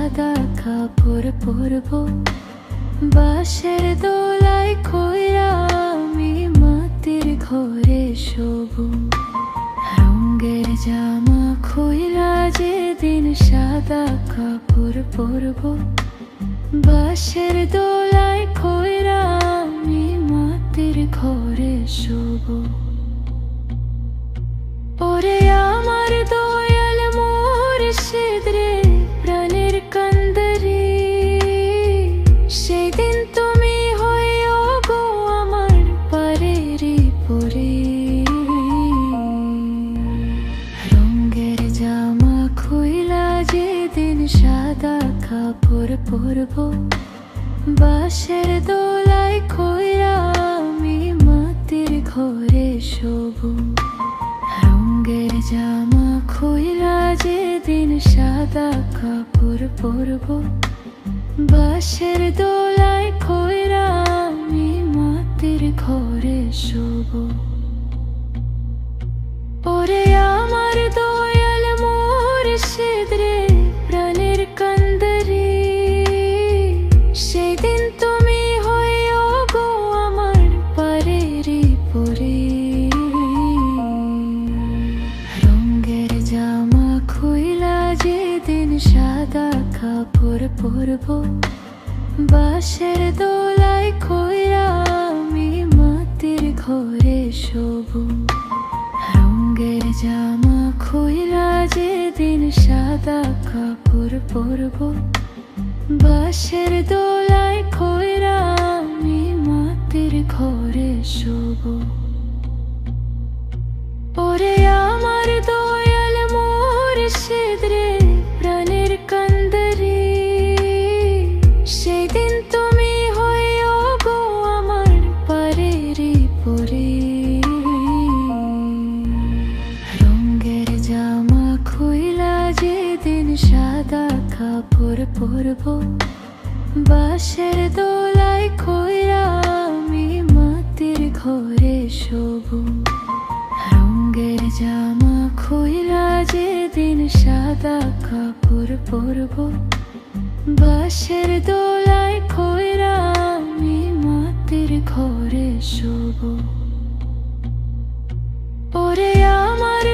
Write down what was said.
সাদা কাপড় পরবো, বাঁশের দোলায় কইরা আমি মাটির ঘরে শোবো। রঙের জামা খুইরা যেদিন সাদা কাপড় পরবো, বাঁশের দোলায় কইরা আমি মাটির ঘরে শোবো। ওরে আমার দয়াল মুর্শিদ রে, প্রাণের কান্দারি, সেদিন তুমি হইও গো আমার পারেরই পরে। রঙের জামা খুইলা যেদিন সাদা কাপড় পরবো, বাঁশের দোলায় কইরা আমি মাটির ঘরে শোবো। রঙের জামা খুইলা যেদিন সাদা কাপড় পরবো, বাঁশের দোলায় কইরা আমি মাটির ঘরে শোবো। ওরে আমার দয়াল মুর্শিদ রে, প্রাণের কান্দারি, সেদিন তুমি হইও গো আমার পারেরই পরে। রঙের জামা খুইলা যেদিন সাদা কাপড় পরবো, বাঁশের দোলায় কইরা আমি মাটির ঘরে শোবো। রঙের জামা খুইলা যেদিন সাদা কাপড় পরবো, বাঁশের দোলায় কইরা আমি মাটির ঘরে শোবো। ওরে আমার দয়াল মুর্শিদ রে, প্রাণের কান্দারি, সেদিন তুমি হইও গো আমার পারেরই পরে। রঙের জামা খুইলা যেদিন সাদা কাপড় পরবো, বাঁশের দোলায় কইরা আমি মাটির ঘরে শোবো। রঙের জামা খুইলা যেদিন সাদা কাপড় পরবো, বাঁশের দোলায় কইরা আমি মাটির ঘরে শোবো। ওরে আমার